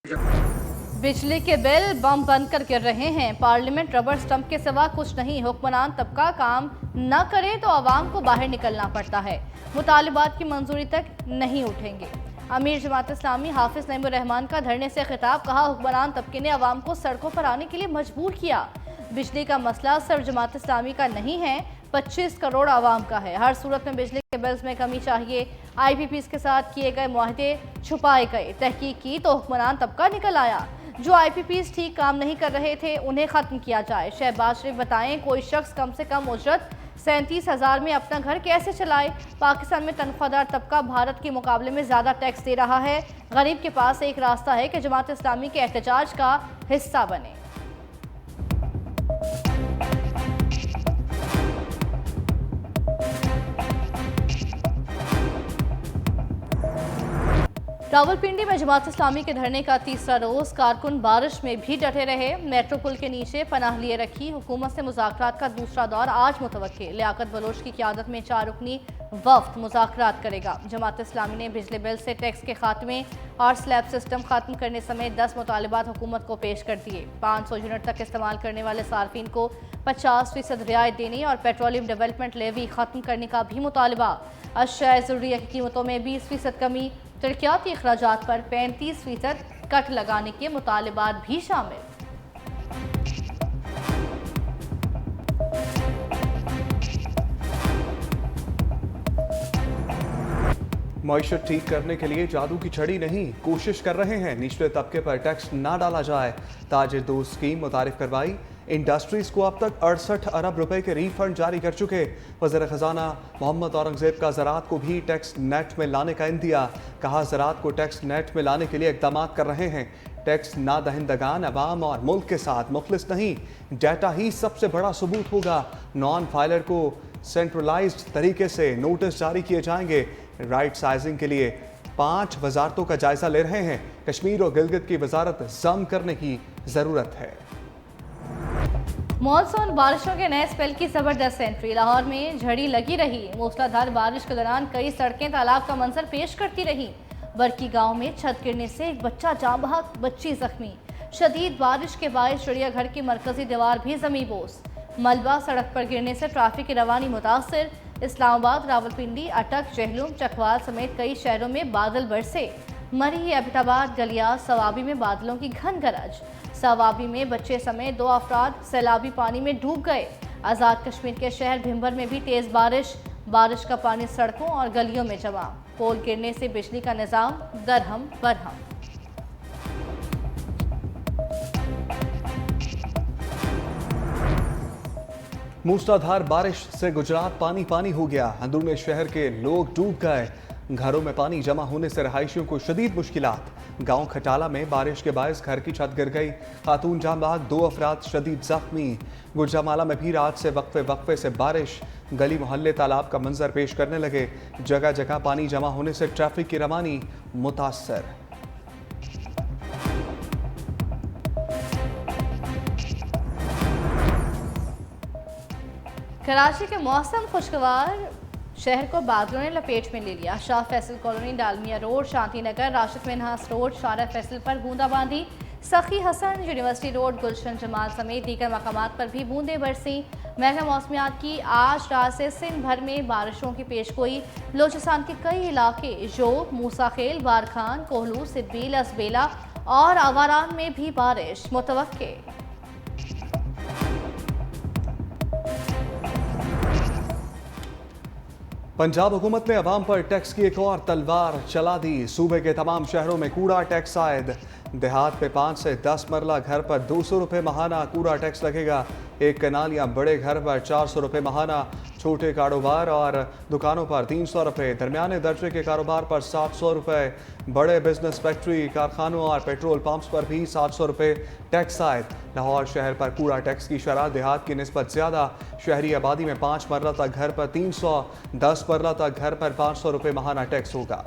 बिजली के बिल बम बनकर गिर रहे हैं। पार्लियामेंट रबर स्टंप के सिवा कुछ नहीं। हुक्मरान तबका काम न करे तो आवाम को बाहर निकलना पड़ता है। मुतालिबात की मंजूरी तक नहीं उठेंगे। अमीर जमात इस्लामी हाफिज नईमुर रहमान का धरने से खिताब। कहा, हुक्मरान तबके ने आवाम को सड़कों पर आने के लिए मजबूर किया। बिजली का मसला सिर्फ जमात इस्लामी का नहीं है, 25 करोड़ आवाम का है। हर सूरत में बिजली के बिल्स में कमी चाहिए। IPPs के साथ किए गए मुआहदे छुपाए गए। तहकीक की तो हुक्मरान तबका निकल आया। जो IPPs ठीक काम नहीं कर रहे थे उन्हें ख़त्म किया जाए। शहबाज शरीफ बताएं, कोई शख्स कम से कम उजरत 37,000 में अपना घर कैसे चलाए। पाकिस्तान में तनख्वाहदार तबका भारत के मुकाबले में ज़्यादा टैक्स दे रहा है। गरीब के पास एक रास्ता है कि जमात इस्लामी के एहतजाज का हिस्सा बने। रावलपिंडी में जमात इस्लामी के धरने का तीसरा रोज। कारकुन बारिश में भी डटे रहे। मेट्रो पुल के नीचे पनाह लिए रखी। हुकूमत से मुज़ाकरात का दूसरा दौर आज मुतवक्किल। लियाकत बलोच की क़यादत में 4 रुकनी वफ्द मुज़ाकरात करेगा। जमात इस्लामी ने बिजली बिल से टैक्स के खात्मे और स्लैब सिस्टम खत्म करने समेत 10 मुतालिबात हुकूमत को पेश कर दिए। 500 यूनिट तक इस्तेमाल करने वाले सार्फिन को 50% रियायत देने और पेट्रोलियम डेवलपमेंट लेवी खत्म करने का भी मुतालबा। अशिया ज़रूरिया की कीमतों में 20% कमी। तरक्याती अखराजात पर 35% कट लगाने के मुतालिबात भी शामिल। मईशत ठीक करने के लिए जादू की छड़ी नहीं, कोशिश कर रहे हैं निचले तबके पर टैक्स ना डाला जाए। ताजिर दोस्त स्कीम मुतारिफ करवाई। इंडस्ट्रीज को अब तक 68 अरब रुपए के रिफंड जारी कर चुके। वज़ीर ख़जाना मोहम्मद औरंगज़ेब का ज़राअत को भी टैक्स नेट में लाने का इंदिया। कहा, ज़राअत को टैक्स नेट में लाने के लिए इक़दाम कर रहे हैं। टैक्स ना दहिंदगान अवाम और मुल्क के साथ मुखलिस नहीं, डाटा ही सबसे बड़ा सबूत होगा। नॉन फाइलर को सेंट्रलाइज्ड तरीके से नोटिस जारी किए जाएंगे। राइट साइजिंग के लिए 5 वजारतों का जायजा ले रहे हैं। कश्मीर और गिलगित की वजारत जम करने की ज़रूरत है। मॉनसून बारिशों के नए स्पेल की जबरदस्त एंट्री। लाहौर में झड़ी लगी रही। मूसलाधार बारिश के दौरान कई सड़कें तालाब का मंजर पेश करती रही। बरकी गांव में छत गिरने से एक बच्चा जाँ बहक, बच्ची जख्मी। शदीद बारिश के बायस चिड़ियाघर की मरकजी दीवार भी जमीबोस। मलबा सड़क पर गिरने से ट्रैफिक की रवानी मुतासर। इस्लामाबाद, रावलपिंडी, अटक, जहलुम, चकवाल समेत कई शहरों में बादल बरसे। मरी, एबटाबाद, गलियास, सवाबी में बादलों की घन गरज। सवाबी में बच्चे समेत 2 अफराद सैलाबी पानी में डूब गए। आज़ाद कश्मीर के शहर भिंबर में भी तेज़ बारिश का पानी सड़कों और गलियों में जमा। पोल गिरने से बिजली का निज़ाम दरहम बरहम। मूसलाधार बारिश से गुजरात पानी पानी हो गया। अंदरूनी शहर के लोग डूब गए। घरों में पानी जमा होने से रहायशियों को शदीद मुश्किलात। गांव खटाला में बारिश के बायस घर की छत गिर गई। खातून जाँ बहक, 2 अफराद शदीद जख्मी। गुजरामाला में भी रात से वक्फे से बारिश। गली मोहल्ले तालाब का मंजर पेश करने लगे। जगह जगह पानी जमा होने से ट्रैफिक की रवानी मुतासर। कराची के मौसम खुशगवार शहर को बादलों ने लपेट में ले लिया। Shah Faisal colony, Dalmia road, Shanti Nagar, Rashid Minhas road, शारा फैसल पर बूंदाबांदी। सखी हसन, यूनिवर्सिटी रोड, गुलशन जमाल समेत दीगर मकामात पर भी बूंदें बरसी। महकमा मौसमियात की आज रात से सिंध भर में बारिशों की पेशगोई। बलोचिस्तान के कई इलाके जोब, मूसा खेल, बारखान, कोहलू, सिद्दील, असबेला और आवारान में भी बारिश मुतवक्के। पंजाब हुकूमत ने अवाम पर टैक्स की एक और तलवार चला दी। सूबे के तमाम शहरों में कूड़ा टैक्स आयद। देहात में 5 से 10 मरला घर पर 200 रुपये माहाना कूड़ा टैक्स लगेगा। एक कनाल या बड़े घर पर 400 रुपये माहाना। छोटे कारोबार और दुकानों पर 300 रुपये। दरमियाने दर्जे के कारोबार पर 700 रुपये। बड़े बिजनेस, फैक्ट्री, कारखानों और पेट्रोल पंप्स पर भी 700 रुपये टैक्स आयद। लाहौर शहर पर कूड़ा टैक्स की शरह देहात की निस्बत ज़्यादा। शहरी आबादी में 5 मरला तक घर पर 300, 10 मरला तक घर पर 500 रुपये माहाना टैक्स होगा।